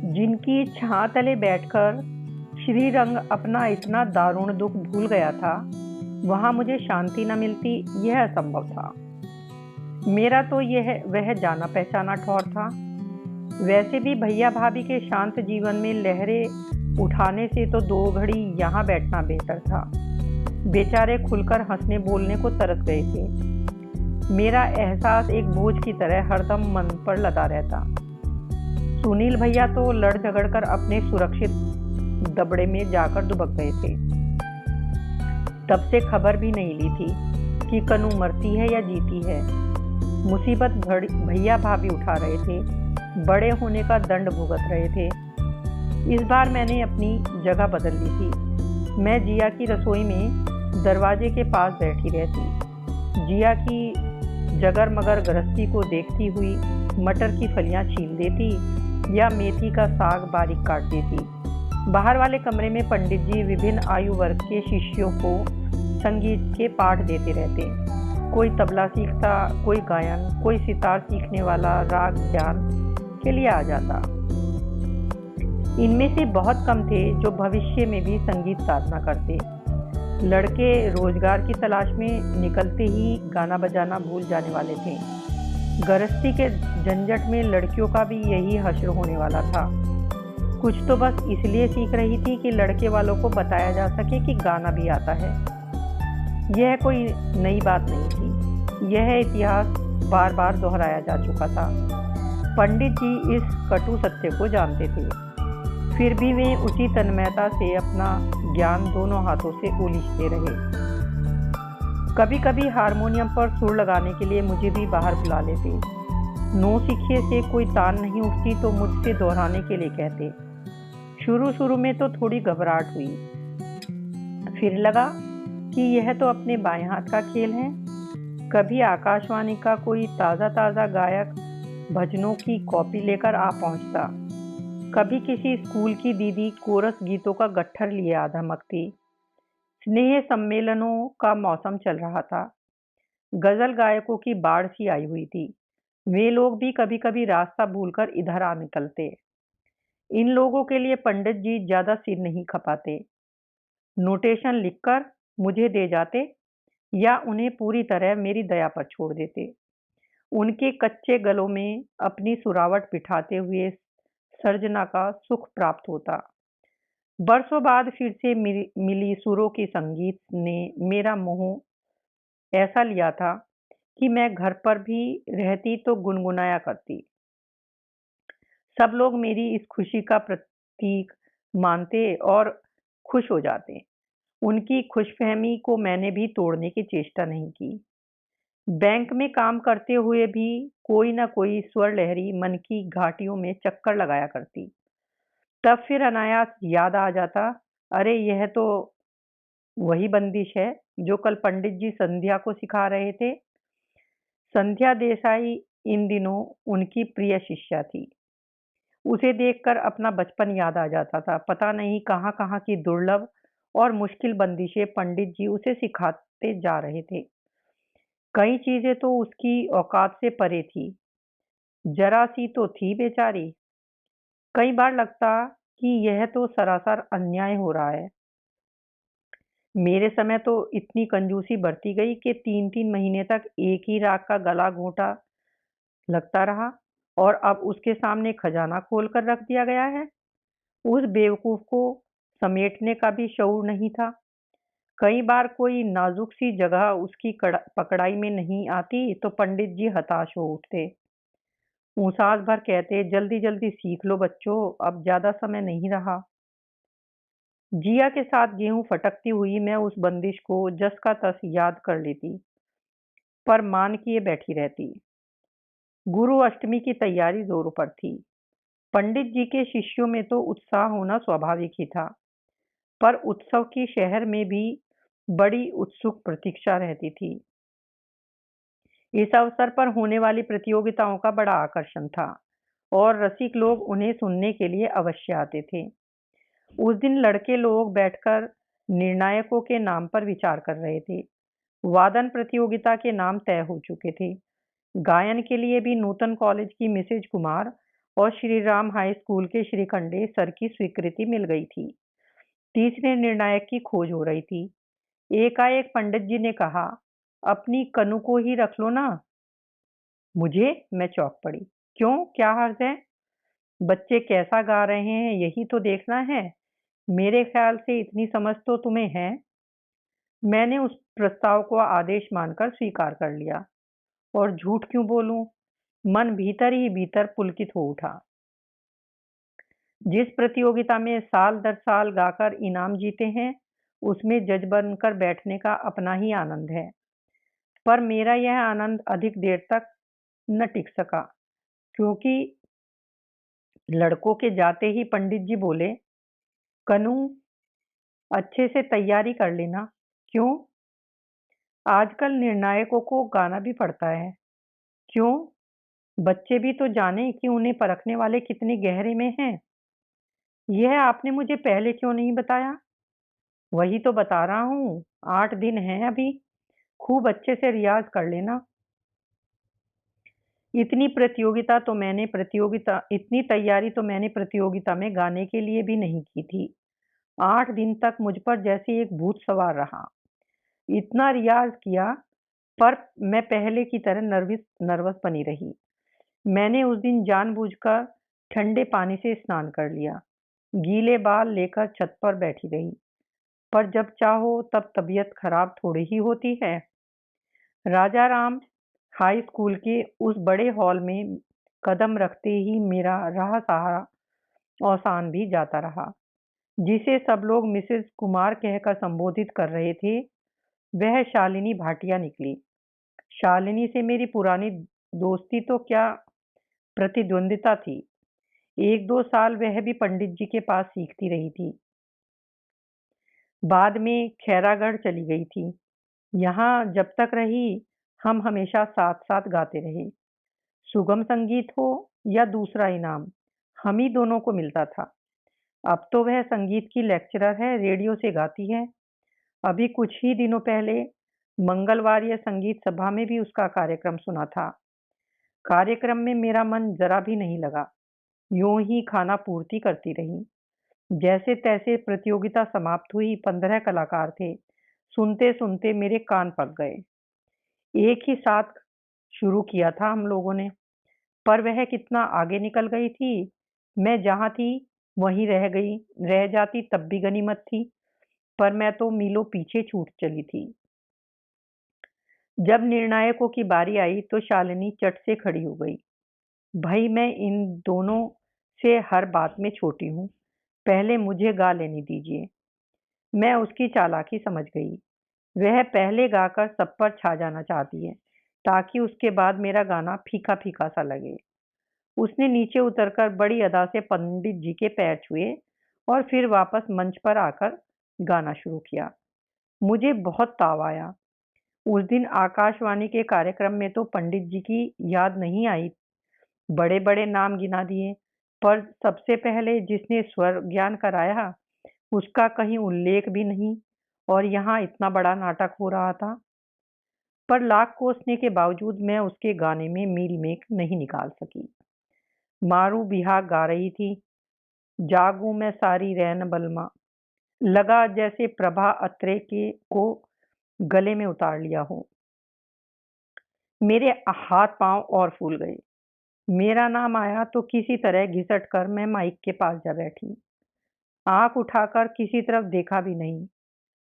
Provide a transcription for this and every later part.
जिनकी छां तले बैठकर श्रीरंग अपना इतना दारुण दुख भूल गया था, वहां मुझे शांति न मिलती, यह असंभव था। मेरा तो यह वह जाना पहचाना ठौर था। वैसे भी भैया भाभी के शांत जीवन में लहरें उठाने से तो 2 घड़ी यहाँ बैठना बेहतर था। बेचारे खुलकर हंसने बोलने को तरस गए थे। मेरा एहसास एक बोझ की तरह हरदम मन पर लदा रहता। सुनील भैया तो लड़ झगड़ कर अपने सुरक्षित दबड़े में जाकर दुबक गए थे। तब से खबर भी नहीं ली थी कि कनू मरती है या जीती है। मुसीबत भैया भाभी उठा रहे थे, बड़े होने का दंड भुगत रहे थे। इस बार मैंने अपनी जगह बदल ली थी। मैं जिया की रसोई में दरवाजे के पास बैठी रहती। जिया की जगर मगर गृहस्थी को देखती हुई मटर की फलियां छील देती या मेथी का साग बारीक काट देती। बाहर वाले कमरे में पंडित जी विभिन्न आयु वर्ग के शिष्यों को संगीत के पाठ देते रहते। कोई तबला सीखता, कोई गायन, कोई सितार सीखने वाला राग ज्ञान के लिए आ जाता। इनमें से बहुत कम थे जो भविष्य में भी संगीत साधना करते। लड़के रोजगार की तलाश में निकलते ही गाना बजाना भूल जाने वाले थे। गृहस्थी के झंझट में लड़कियों का भी यही हश्र होने वाला था। कुछ तो बस इसलिए सीख रही थी कि लड़के वालों को बताया जा सके कि गाना भी आता है। यह कोई नई बात नहीं थी, यह इतिहास बार बार दोहराया जा चुका था। पंडित जी इस कटु सत्य को जानते थे, फिर भी वे उसी तन्मयता से अपना ज्ञान दोनों हाथों से उलीचते रहे। कभी कभी हारमोनियम पर सुर लगाने के लिए मुझे भी बाहर बुला लेते। नौ सीखिए से कोई तान नहीं उठती तो मुझसे दोहराने के लिए कहते। शुरू शुरू में तो थोड़ी घबराहट हुई, फिर लगा कि यह तो अपने बाएं हाथ का खेल है। कभी आकाशवाणी का कोई ताज़ा ताज़ा गायक भजनों की कॉपी लेकर आ पहुंचता, कभी किसी स्कूल की दीदी कोरस गीतों का गट्ठर लिए आ धमकती। स्नेह सम्मेलनों का मौसम चल रहा था। गजल गायकों की बाढ़ सी आई हुई थी। वे लोग भी कभी कभी रास्ता भूलकर इधर आ निकलते। इन लोगों के लिए पंडित जी ज्यादा सिर नहीं खपाते। नोटेशन लिखकर मुझे दे जाते या उन्हें पूरी तरह मेरी दया पर छोड़ देते। उनके कच्चे गलों में अपनी सुरावट बिठाते हुए सर्जना का सुख प्राप्त होता। बरसों बाद फिर से मिली सुरों की संगीत ने मेरा मोह ऐसा लिया था कि मैं घर पर भी रहती तो गुनगुनाया करती। सब लोग मेरी इस खुशी का प्रतीक मानते और खुश हो जाते। उनकी खुशफहमी को मैंने भी तोड़ने की चेष्टा नहीं की। बैंक में काम करते हुए भी कोई ना कोई स्वर लहरी मन की घाटियों में चक्कर लगाया करती। तब फिर अनायास याद आ जाता, अरे यह तो वही बंदिश है जो कल पंडित जी संध्या को सिखा रहे थे। संध्या देसाई इन दिनों उनकी प्रिय शिष्या थी। उसे देखकर अपना बचपन याद आ जाता था। पता नहीं कहाँ कहाँ की दुर्लभ और मुश्किल बंदिशें पंडित जी उसे सिखाते जा रहे थे। कई चीजें तो उसकी औकात से परे थी। जरा सी तो थी बेचारी। कई बार लगता कि यह तो सरासर अन्याय हो रहा है। मेरे समय तो इतनी कंजूसी बरती गई कि 3-3 महीने तक एक ही राग का गला घोंटा लगता रहा और अब उसके सामने खजाना खोल कर रख दिया गया है। उस बेवकूफ को समेटने का भी शऊर नहीं था। कई बार कोई नाजुक सी जगह उसकी पकड़ाई में नहीं आती तो पंडित जी हताश हो उठते। ऊंसास भर कहते, जल्दी जल्दी सीख लो बच्चों, अब ज्यादा समय नहीं रहा। जिया के साथ गेहूं फटकती हुई मैं उस बंदिश को जस का तस याद कर लेती, पर मान किए बैठी रहती। गुरु अष्टमी की तैयारी जोरों पर थी। पंडित जी के शिष्यों में तो उत्साह होना स्वाभाविक ही था, पर उत्सव की शहर में भी बड़ी उत्सुक प्रतीक्षा रहती थी। इस अवसर पर होने वाली प्रतियोगिताओं का बड़ा आकर्षण था और रसिक लोग उन्हें सुनने के लिए अवश्य आते थे। उस दिन लड़के लोग बैठकर निर्णायकों के नाम पर विचार कर रहे थे। वादन प्रतियोगिता के नाम तय हो चुके थे। गायन के लिए भी नूतन कॉलेज की मिसेज कुमार और श्री राम हाई स्कूल के श्रीखंडे सर की स्वीकृति मिल गई थी। तीसरे निर्णायक की खोज हो रही थी। एकाएक पंडित जी ने कहा, अपनी कनु को ही रख लो ना। मुझे? मैं चौंक पड़ी। क्यों, क्या हर्ज है? बच्चे कैसा गा रहे हैं यही तो देखना है। मेरे ख्याल से इतनी समझ तो तुम्हें है। मैंने उस प्रस्ताव को आदेश मानकर स्वीकार कर लिया। और झूठ क्यों बोलूं, मन भीतर ही भीतर पुलकित हो उठा। जिस प्रतियोगिता में साल दर साल गाकर इनाम जीते हैं, उसमें जज बनकर बैठने का अपना ही आनंद है। पर मेरा यह आनंद अधिक देर तक न टिक सका, क्योंकि लड़कों के जाते ही पंडित जी बोले, कनू, अच्छे से तैयारी कर लेना। क्यों? आजकल निर्णायकों को गाना भी पड़ता है। क्यों? बच्चे भी तो जाने कि उन्हें परखने वाले कितने गहरे में हैं। यह आपने मुझे पहले क्यों नहीं बताया? वही तो बता रहा हूँ, 8 दिन हैं अभी। खूब अच्छे से रियाज कर लेना। इतनी तैयारी तो मैंने प्रतियोगिता में गाने के लिए भी नहीं की थी। 8 दिन तक मुझ पर जैसे एक भूत सवार रहा। इतना रियाज किया, पर मैं पहले की तरह नर्वस बनी रही। मैंने उस दिन जानबूझकर ठंडे पानी से स्नान कर लिया। गीले बाल लेकर छत पर बैठी रही। पर जब चाहो तब तबीयत खराब थोड़ी ही होती है। राजा राम हाई स्कूल के उस बड़े हॉल में कदम रखते ही मेरा राह सहारा औसान भी जाता रहा। जिसे सब लोग मिसेस कुमार कहकर संबोधित कर रहे थे, वह शालिनी भाटिया निकली। शालिनी से मेरी पुरानी दोस्ती तो क्या, प्रतिद्वंदिता थी। 1-2 साल वह भी पंडित जी के पास सीखती रही थी। बाद में खैरागढ़ चली गई थी। यहाँ जब तक रही, हम हमेशा साथ-साथ गाते रहे। सुगम संगीत हो या दूसरा इनाम, हम ही दोनों को मिलता था। अब तो वह संगीत की लेक्चरर है, रेडियो से गाती है। अभी कुछ ही दिनों पहले मंगलवार संगीत सभा में भी उसका कार्यक्रम सुना था। कार्यक्रम में मेरा मन जरा भी नहीं लगा। यूं ही खाना पूर्ति करती रही। जैसे तैसे प्रतियोगिता समाप्त हुई। 15 कलाकार थे। सुनते सुनते मेरे कान पक गए। एक ही साथ शुरू किया था हम लोगों ने, पर वह कितना आगे निकल गई थी। मैं जहाँ थी वहीं रह जाती तब भी गनीमत थी, पर मैं तो मीलों पीछे छूट चली थी। जब निर्णायकों की बारी आई तो शालिनी चट से खड़ी हो गई। भाई, मैं इन दोनों से हर बात में छोटी हूँ, पहले मुझे गा लेने दीजिए। मैं उसकी चालाकी समझ गई। वह पहले गाकर सब पर छा जाना चाहती है, ताकि उसके बाद मेरा गाना फीका फीका सा लगे। उसने नीचे उतरकर बड़ी अदा से पंडित जी के पैर छुए और फिर वापस मंच पर आकर गाना शुरू किया। मुझे बहुत ताव आया। उस दिन आकाशवाणी के कार्यक्रम में तो पंडित जी की याद नहीं आई। बड़े बड़े नाम गिना दिए, पर सबसे पहले जिसने स्वर ज्ञान कराया, उसका कहीं उल्लेख भी नहीं। और यहाँ इतना बड़ा नाटक हो रहा था। पर लाख कोसने के बावजूद मैं उसके गाने में मील मेख नहीं निकाल सकी। मारू बिहाग गा रही थी, जागूं मैं सारी रैन बलमा। लगा जैसे प्रभा अत्रे के को गले में उतार लिया हो। मेरे हाथ पांव और फूल गए। मेरा नाम आया तो किसी तरह घिसट कर मैं माइक के पास जा बैठी। आंख उठाकर किसी तरफ देखा भी नहीं।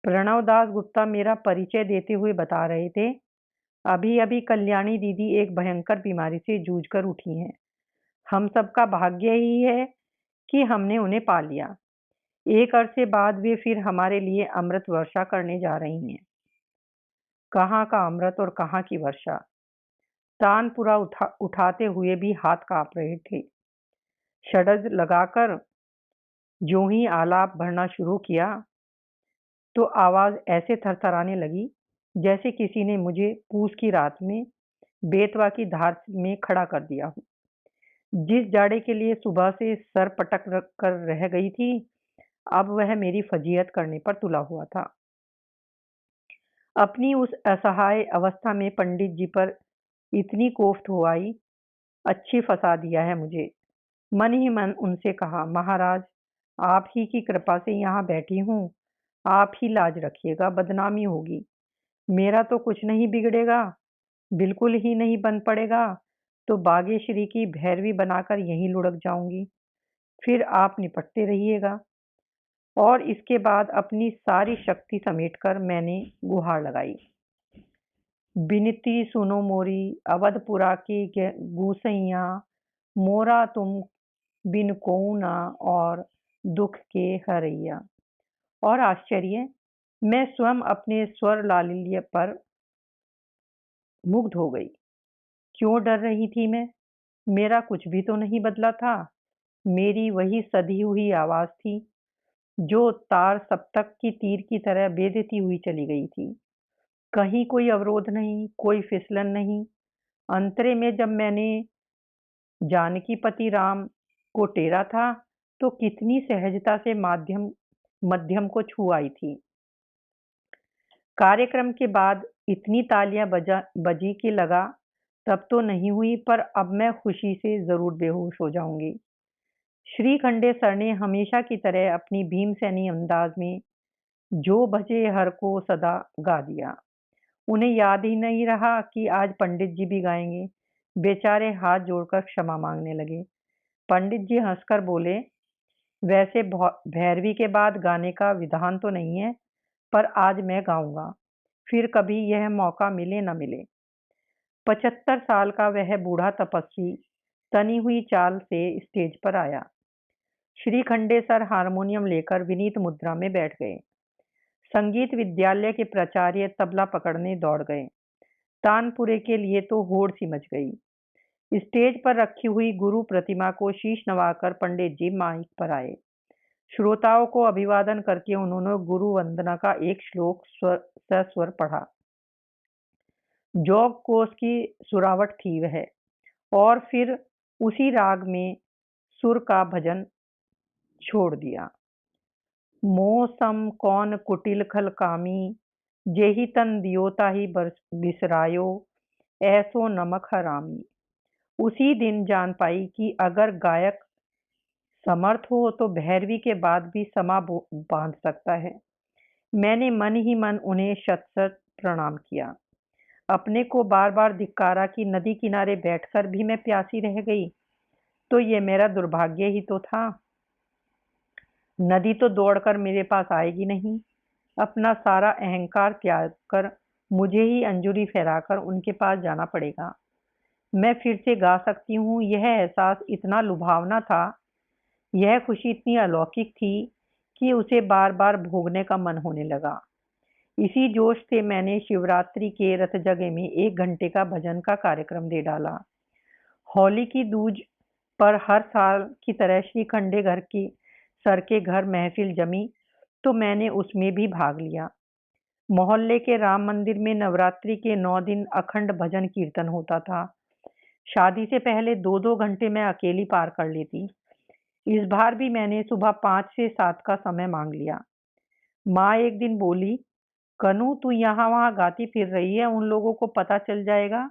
प्रणव दास गुप्ता मेरा परिचय देते हुए बता रहे थे, अभी अभी कल्याणी दीदी एक भयंकर बीमारी से जूझकर उठी हैं। हम सबका भाग्य ही है कि हमने उन्हें पा लिया। एक अरसे बाद वे फिर हमारे लिए अमृत वर्षा करने जा रही हैं। कहाँ का अमृत और कहाँ की वर्षा। तानपुरा उठाते हुए भी हाथ कांप रहे थे। षड्ज लगाकर जो ही आलाप भरना शुरू किया, तो आवाज ऐसे थरथराने लगी जैसे किसी ने मुझे पूस की रात में बेतवा की धार में खड़ा कर दिया हो। जिस जाड़े के लिए सुबह से सर पटक कर रह गई थी, अब वह मेरी फजीहत करने पर तुला हुआ था। अपनी उस असहाय अवस्था में पंडित जी पर इतनी कोफ्त हो आई। अच्छी फंसा दिया है मुझे। मन ही मन उनसे कहा, महाराज, आप ही की कृपा से यहाँ बैठी हूँ। आप ही लाज रखिएगा, बदनामी होगी। मेरा तो कुछ नहीं बिगड़ेगा, बिल्कुल ही नहीं बन पड़ेगा, तो बागेश्वरी की भैरवी बनाकर यहीं लुढ़क जाऊंगी। फिर आप निपटते रहिएगा। और इसके बाद अपनी सारी शक्ति समेटकर मैंने गुहार लगाई, बिनती सुनो मोरी, अवधपुरा की गूसैया, मोरा तुम बिन को ना, और दुख के हरैया। और आश्चर्य, मैं स्वयं अपने स्वर लालिल्य पर मुग्ध हो गई। क्यों डर रही थी मैं? मेरा कुछ भी तो नहीं बदला था। मेरी वही सधी हुई आवाज थी, जो तार सप्तक की तीर की तरह बेधती हुई चली गई थी। कहीं कोई अवरोध नहीं, कोई फिसलन नहीं। अंतरे में जब मैंने जानकीपति राम को टेरा था, तो कितनी सहजता से माध्यम मध्यम को छू आई थी। कार्यक्रम के बाद इतनी तालियां बजी कि लगा तब तो नहीं हुई, पर अब मैं खुशी से जरूर बेहोश हो जाऊंगी। श्री खंडे सर ने हमेशा की तरह अपनी भीमसैनी अंदाज में जो भजे हर को सदा गा दिया। उन्हें याद ही नहीं रहा कि आज पंडित जी भी गाएंगे। बेचारे हाथ जोड़कर क्षमा मांगने लगे। पंडित जी हंसकर बोले, वैसे भैरवी के बाद गाने का विधान तो नहीं है, पर आज मैं गाऊंगा, फिर कभी यह मौका मिले न मिले। 75 साल का वह बूढ़ा तपस्वी तनी हुई चाल से स्टेज पर आया। श्री खंडे सर हारमोनियम लेकर विनीत मुद्रा में बैठ गए। संगीत विद्यालय के प्राचार्य तबला पकड़ने दौड़ गए। तानपुरे के लिए तो होड़ सी मच गई। स्टेज पर रखी हुई गुरु प्रतिमा को शीश नवाकर पंडित जी माइक पर आए। श्रोताओं को अभिवादन करके उन्होंने गुरु वंदना का एक श्लोक सस्वर पढ़ा। जोग कोस की सुरावट थी वह, और फिर उसी राग में सुर का भजन छोड़ दिया। मौसम कौन कुटिल खल कामी, जेहि तन दियो ताहि बिसरायो, ऐसो नमक हरामी। उसी दिन जान पाई कि अगर गायक समर्थ हो तो भैरवी के बाद भी समा बांध सकता है। मैंने मन ही मन उन्हें शत शत प्रणाम किया। अपने को बार बार धिक्कारा कि नदी किनारे बैठकर भी मैं प्यासी रह गई, तो ये मेरा दुर्भाग्य ही तो था। नदी तो दौड़कर मेरे पास आएगी नहीं। अपना सारा अहंकार त्याग कर मुझे ही अंजुरी फहराकर उनके पास जाना पड़ेगा। मैं फिर से गा सकती हूँ, यह एहसास इतना लुभावना था, यह खुशी इतनी अलौकिक थी कि उसे बार बार भोगने का मन होने लगा। इसी जोश से मैंने शिवरात्रि के रथ जगह में 1 घंटे का भजन का कार्यक्रम दे डाला। होली की दूज पर हर साल की तरह श्री खंडे घर की सर के घर महफिल जमी, तो मैंने उसमें भी भाग लिया। मोहल्ले के राम मंदिर में नवरात्रि के 9 दिन अखंड भजन कीर्तन होता था। शादी से पहले 2-2 घंटे मैं अकेली पार कर लेती। इस बार भी मैंने सुबह 5 से 7 का समय मांग लिया। माँ एक दिन बोली, कनू तू यहाँ वहाँ गाती फिर रही है, उन लोगों को पता चल जाएगा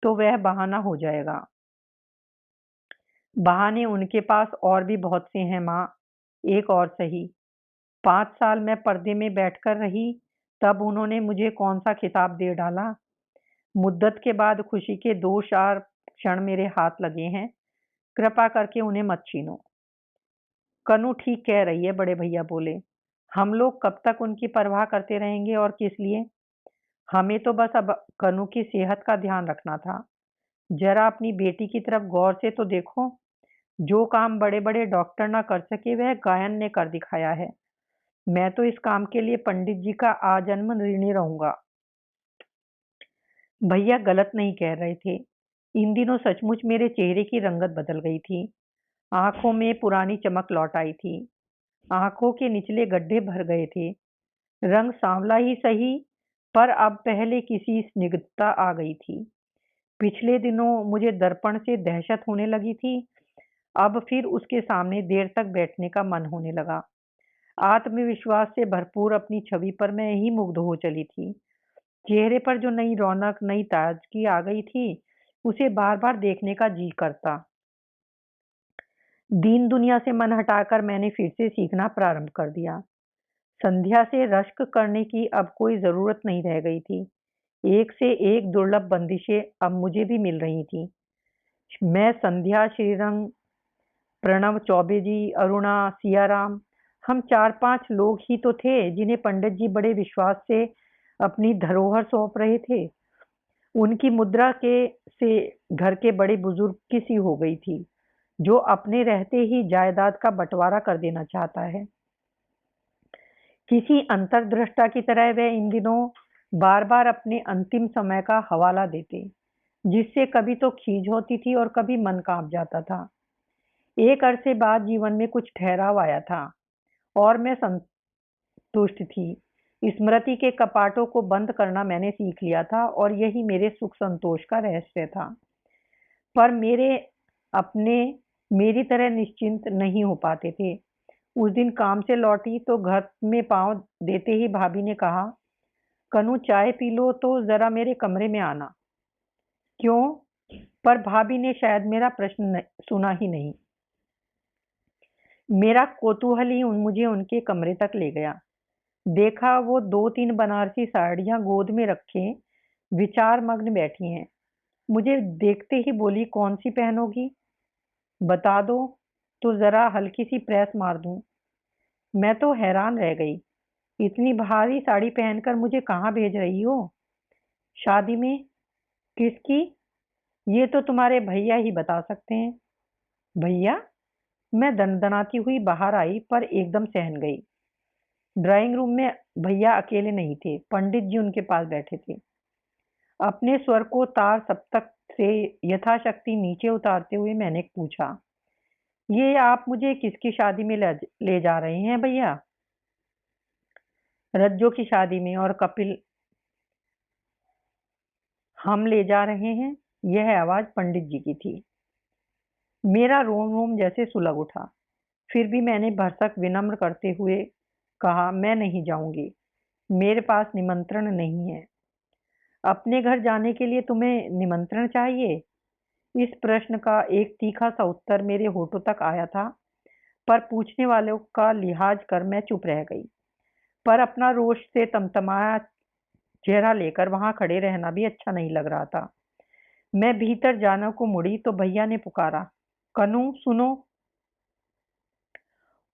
तो वह बहाना हो जाएगा। बहाने उनके पास और भी बहुत से हैं माँ, एक और सही। 5 साल मैं पर्दे में बैठकर रही, तब उन्होंने मुझे कौन सा खिताब दे डाला। मुद्दत के बाद खुशी के 2-4 क्षण मेरे हाथ लगे हैं, कृपा करके उन्हें मत छीनो। कनू ठीक कह रही है, बड़े भैया बोले। हम लोग कब तक उनकी परवाह करते रहेंगे और किस लिए? हमें तो बस अब कनू की सेहत का ध्यान रखना था। जरा अपनी बेटी की तरफ गौर से तो देखो। जो काम बड़े बड़े डॉक्टर ना कर सके वह गायन ने कर दिखाया है। मैं तो इस काम के लिए पंडित जी का आजन्म ऋणी रहूंगा। भैया गलत नहीं कह रहे थे। इन दिनों सचमुच मेरे चेहरे की रंगत बदल गई थी। आंखों में पुरानी चमक लौट आई थी। आंखों के निचले गड्ढे भर गए थे। रंग सांवला ही सही, पर अब पहले किसी स्निग्धता आ गई थी। पिछले दिनों मुझे दर्पण से दहशत होने लगी थी, अब फिर उसके सामने देर तक बैठने का मन होने लगा। आत्मविश्वास से भरपूर अपनी छवि पर मैं ही मुग्ध हो चली थी। चेहरे पर जो नई रौनक, नई ताजगी आ गई थी, उसे बार बार देखने का जी करता। दीन दुनिया से मन हटाकर मैंने फिर से सीखना प्रारंभ कर दिया। संध्या से रश्क करने की अब कोई ज़रूरत नहीं रह गई थी। एक से एक दुर्लभ बंदिशें अब मुझे भी मिल रही थीं। मैं, संध्या, श्रीरंग, प्रणव चौबे जी, अरुणा, सियाराम, हम 4-5 लोग ही तो थे जिन्हें पंडित जी बड़े विश्वास से अपनी धरोहर सौंप रहे थे। उनकी मुद्रा के से घर के बड़े बुजुर्ग की सी हो गई थी, जो अपने रहते ही जायदाद का बंटवारा कर देना चाहता है। किसी अंतर्दृष्टा की तरह वह इन दिनों बार-बार अपने अंतिम समय का हवाला देते, जिससे कभी तो खीज होती थी और कभी मन कांप जाता था। एक अरसे बाद जीवन में कुछ ठहराव आया था और मैं संतुष्ट थी। स्मृति के कपाटों को बंद करना मैंने सीख लिया था और यही मेरे सुख संतोष का रहस्य था। पर मेरे अपने मेरी तरह निश्चिंत नहीं हो पाते थे। उस दिन काम से लौटी तो घर में पाँव देते ही भाभी ने कहा, कनू चाय पी लो तो जरा मेरे कमरे में आना। क्यों? पर भाभी ने शायद मेरा प्रश्न सुना ही नहीं। मेरा कौतूहल ही मुझे उनके कमरे तक ले गया। देखा वो 2-3 बनारसी साड़ियां गोद में रखे विचार मग्न बैठी हैं। मुझे देखते ही बोली, कौन सी पहनोगी? बता दो तो जरा हल्की सी प्रेस मार दूं। मैं तो हैरान रह गई। इतनी भारी साड़ी पहनकर मुझे कहाँ भेज रही हो? शादी में? किसकी? ये तो तुम्हारे भैया ही बता सकते हैं। भैया? मैं दनदनाती हुई बाहर आई पर एकदम सहन गई। ड्राइंग रूम में भैया अकेले नहीं थे, पंडित जी उनके पास बैठे थे। अपने स्वर को तार सप्तक से यथाशक्ति नीचे उतारते हुए मैंने पूछा, ये आप मुझे किसकी शादी में ले जा रहे हैं भैया? रज्जो की शादी में। और कपिल हम ले जा रहे हैं। यह आवाज पंडित जी की थी। मेरा रोम रोम जैसे सुलग उठा। फिर भी मैंने भरसक विनम्र करते हुए कहा, मैं नहीं जाऊंगी, मेरे पास निमंत्रण नहीं है। अपने घर जाने के लिए तुम्हें निमंत्रण चाहिए? इस प्रश्न का एक तीखा सा उत्तर मेरे होठों तक आया था, पर पूछने वालों का लिहाज कर मैं चुप रह गई। पर अपना रोष से तमतमाया चेहरा लेकर वहां खड़े रहना भी अच्छा नहीं लग रहा था। मैं भीतर जाने को मुड़ी तो भैया ने पुकारा, कनू सुनो।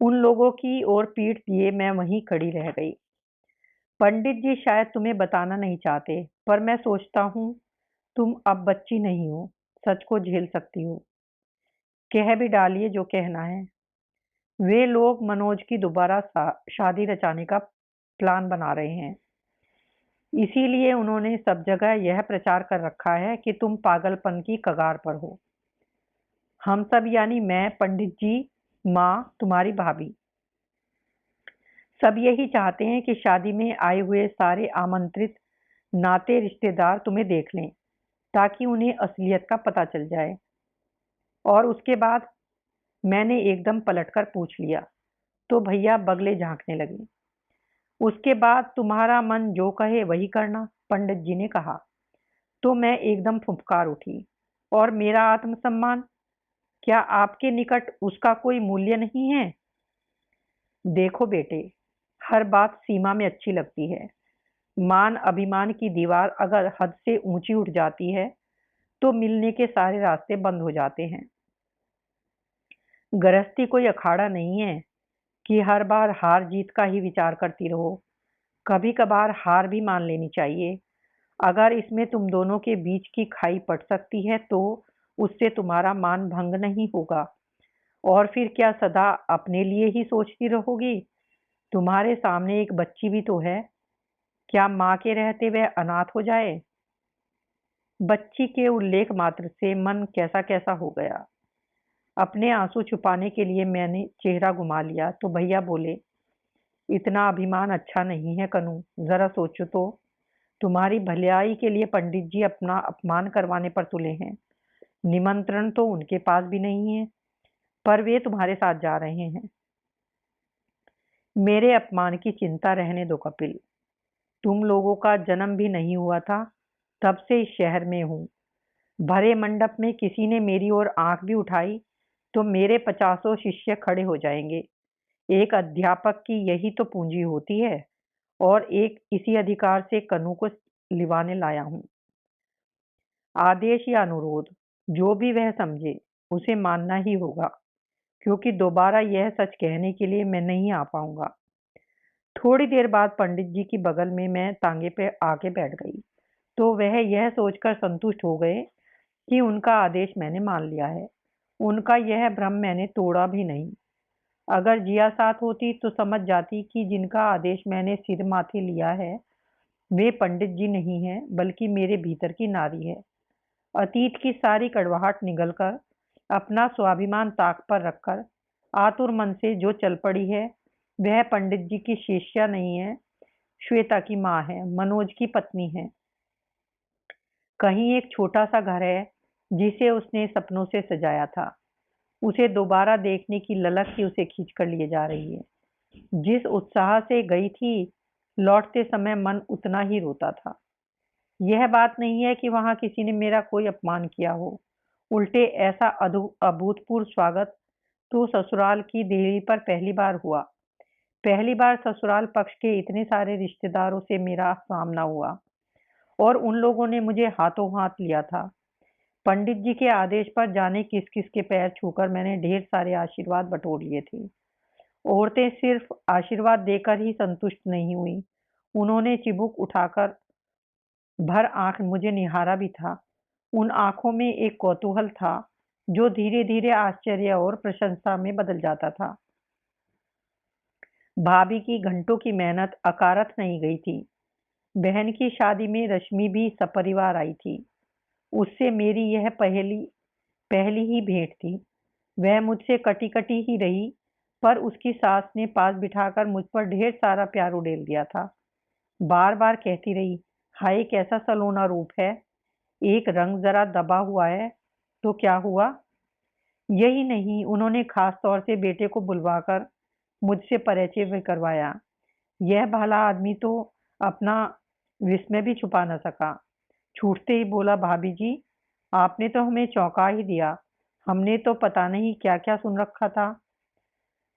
उन लोगों की ओर पीठ दिए मैं वहीं खड़ी रह गई। पंडित जी शायद तुम्हें बताना नहीं चाहते, पर मैं सोचता हूँ तुम अब बच्ची नहीं हो, सच को झेल सकती हो। कह भी डालिए जो कहना है। वे लोग मनोज की दोबारा शादी रचाने का प्लान बना रहे हैं। इसीलिए उन्होंने सब जगह यह प्रचार कर रखा है कि तुम पागलपन की कगार पर हो। हम सब यानी मैं, पंडित जी, माँ, तुम्हारी भाभी, सब यही चाहते हैं कि शादी में आए हुए सारे आमंत्रित नाते रिश्तेदार तुम्हें देख लें, ताकि उन्हें असलियत का पता चल जाए। और उसके बाद? मैंने एकदम पलटकर पूछ लिया, तो भैया बगले झांकने लगे। उसके बाद तुम्हारा मन जो कहे वही करना, पंडित जी ने कहा। तो मैं एकदम फुफकार उठी। और मेरा आत्मसम्मान, क्या आपके निकट उसका कोई मूल्य नहीं है? देखो बेटे, हर बात सीमा में अच्छी लगती है। मान अभिमान की दीवार अगर हद से ऊंची उठ जाती है तो मिलने के सारे रास्ते बंद हो जाते हैं। गृहस्थी कोई अखाड़ा नहीं है कि हर बार हार जीत का ही विचार करती रहो। कभी कभार हार भी मान लेनी चाहिए। अगर इसमें तुम दोनों के बीच की खाई पड़ सकती है तो उससे तुम्हारा मान भंग नहीं होगा। और फिर क्या सदा अपने लिए ही सोचती रहोगी? तुम्हारे सामने एक बच्ची भी तो है। क्या माँ के रहते वह अनाथ हो जाए? बच्ची के उल्लेख मात्र से मन कैसा कैसा हो गया। अपने आंसू छुपाने के लिए मैंने चेहरा घुमा लिया तो भैया बोले, इतना अभिमान अच्छा नहीं है कनू, जरा सोचो तो। तुम्हारी भलाई के लिए पंडित जी अपना अपमान करवाने पर तुले हैं। निमंत्रण तो उनके पास भी नहीं है, पर वे तुम्हारे साथ जा रहे हैं। मेरे अपमान की चिंता रहने दो कपिल। तुम लोगों का जन्म भी नहीं हुआ था तब से इस शहर में हूँ। भरे मंडप में किसी ने मेरी ओर आंख भी उठाई तो मेरे पचासों शिष्य खड़े हो जाएंगे। एक अध्यापक की यही तो पूंजी होती है, और एक इसी अधिकार से कनु को लिवाने लाया हूं। आदेश या अनुरोध, जो भी वह समझे, उसे मानना ही होगा, क्योंकि दोबारा यह सच कहने के लिए मैं नहीं आ पाऊंगा। थोड़ी देर बाद पंडित जी की बगल में मैं तांगे पे आके बैठ गई, तो वह यह सोचकर संतुष्ट हो गए कि उनका आदेश मैंने मान लिया है। उनका यह भ्रम मैंने तोड़ा भी नहीं। अगर जिया साथ होती तो समझ जाती कि जिनका आदेश मैंने सिर माथे लिया है, वे पंडित जी नहीं हैं, बल्कि मेरे भीतर की नारी है। अतीत की सारी कड़वाहट निगलकर, अपना स्वाभिमान ताक पर रखकर, आतुर मन से जो चल पड़ी है, वह पंडित जी की शिष्या नहीं है, श्वेता की माँ है, मनोज की पत्नी है। कहीं एक छोटा सा घर है जिसे उसने सपनों से सजाया था। उसे दोबारा देखने की ललक ही उसे खींच कर लिए जा रही है। जिस उत्साह से गई थी, लौटते समय मन उतना ही रोता था। यह बात नहीं है कि वहां किसी ने मेरा कोई अपमान किया हो। उल्टे ऐसा अभूतपूर्व स्वागत तो ससुराल की देहरी पर पहली बार हुआ। पहली बार ससुराल पक्ष के इतने सारे रिश्तेदारों से मेरा सामना हुआ, और उन लोगों ने मुझे हाथों हाथ लिया था। पंडित जी के आदेश पर जाने किस किस के पैर छूकर मैंने ढेर सारे आशीर्वाद बटोर लिए थे। औरतें सिर्फ आशीर्वाद देकर ही संतुष्ट नहीं हुई, उन्होंने चिबुक उठाकर भर आंख मुझे निहारा भी था। उन आंखों में एक कौतूहल था जो धीरे धीरे आश्चर्य और प्रशंसा में बदल जाता था। भाभी की घंटों की मेहनत अकारथ नहीं गई थी। बहन की शादी में रश्मि भी सपरिवार आई थी। उससे मेरी यह पहली पहली ही भेंट थी। वह मुझसे कटी कटी ही रही, पर उसकी सास ने पास बिठाकर मुझ पर ढेर सारा प्यार उड़ेल दिया था। बार बार कहती रही, हाय कैसा सलोना रूप है, एक रंग जरा दबा हुआ है तो क्या हुआ। यही नहीं, उन्होंने खास तौर से बेटे को बुलवाकर मुझसे परिचय भी करवाया। यह भला आदमी तो अपना विस्मय भी छुपा न सका। छूटते ही बोला, भाभी जी, आपने तो हमें चौंका ही दिया। हमने तो पता नहीं क्या क्या सुन रखा था।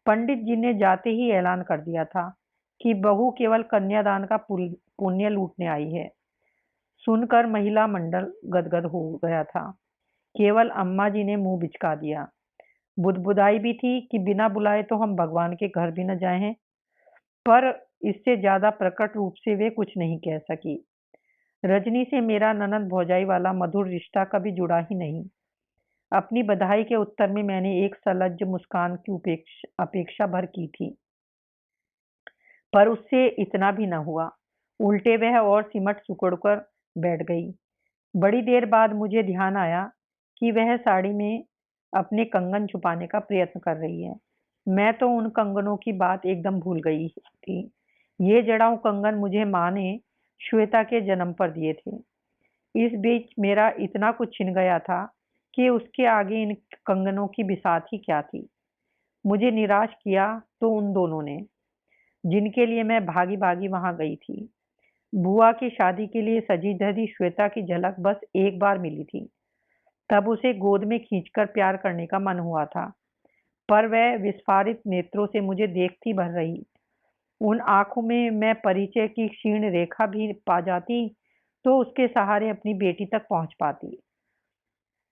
पंडित जी ने जाते ही ऐलान कर दिया था कि बहू केवल कन्यादान का पुण्य लूटने आई है। सुनकर महिला मंडल गदगद हो गया था। केवल अम्मा जी ने मुंह बिचका दिया। बुदबुदाई भी थी कि बिना बुलाए तो हम भगवान के घर भी न जाएं, पर इससे ज्यादा प्रकट रूप से वे कुछ नहीं कह सकी। रजनी से मेरा ननद भौजाई वाला मधुर रिश्ता कभी जुड़ा ही नहीं। अपनी बधाई के उत्तर में मैंने एक सलज्ज मुस्कान की अपेक्षा भर की थी, पर उससे इतना भी न हुआ। उल्टे वह और सिमट सिकुड़कर बैठ गई। बड़ी देर बाद मुझे ध्यान आया कि वह साड़ी में अपने कंगन छुपाने का प्रयत्न कर रही है। मैं तो उन कंगनों की बात एकदम भूल गई थी। ये जड़ाऊ कंगन मुझे माँ ने श्वेता के जन्म पर दिए थे। इस बीच मेरा इतना कुछ छिन गया था कि उसके आगे इन कंगनों की बिसात ही क्या थी। मुझे निराश किया तो उन दोनों ने, जिनके लिए मैं भागी भागी वहां गई थी। बुआ की शादी के लिए सजी धजी श्वेता की झलक बस एक बार मिली थी। तब उसे गोद में खींचकर प्यार करने का मन हुआ था, पर वह विस्फारित नेत्रों से मुझे देखती भर रही। उन आंखों में मैं परिचय की क्षीण रेखा भी पा जाती तो उसके सहारे अपनी बेटी तक पहुंच पाती,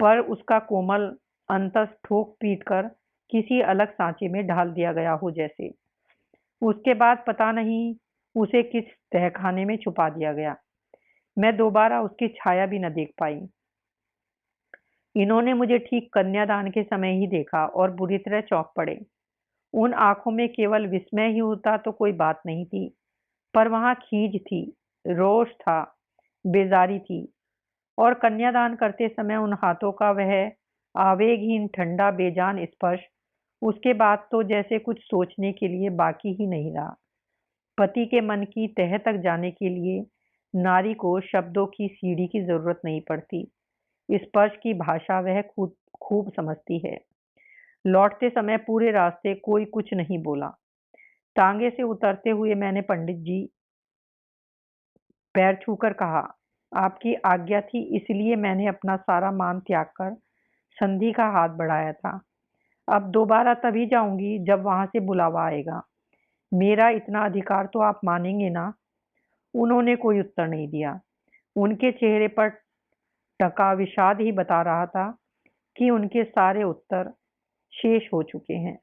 पर उसका कोमल अंतस ठोक पीट कर किसी अलग सांचे में ढाल दिया गया हो जैसे। उसके बाद पता नहीं उसे किस तहखाने में छुपा दिया गया। मैं दोबारा उसकी छाया भी न देख पाई। इन्होंने मुझे ठीक कन्यादान के समय ही देखा और बुरी तरह चौंक पड़े। उन आंखों में केवल विस्मय ही होता तो कोई बात नहीं थी, पर वहां खींच थी, रोष था, बेजारी थी। और कन्यादान करते समय उन हाथों का वह आवेगहीन ठंडा बेजान स्पर्श, उसके बाद तो जैसे कुछ सोचने के लिए बाकी ही नहीं रहा। पति के मन की तह तक जाने के लिए नारी को शब्दों की सीढ़ी की जरूरत नहीं पड़ती। स्पर्श की भाषा वह खुद खूब समझती है। लौटते समय पूरे रास्ते कोई कुछ नहीं बोला। तांगे से उतरते हुए मैंने पंडित जी पैर छूकर कहा, आपकी आज्ञा थी इसलिए मैंने अपना सारा मान त्याग कर संधि का हाथ बढ़ाया था। अब दोबारा तभी जाऊंगी जब वहां से बुलावा आएगा। मेरा इतना अधिकार तो आप मानेंगे ना? उन्होंने कोई उत्तर नहीं दिया। उनके चेहरे पर टका विषाद ही बता रहा था कि उनके सारे उत्तर शेष हो चुके हैं।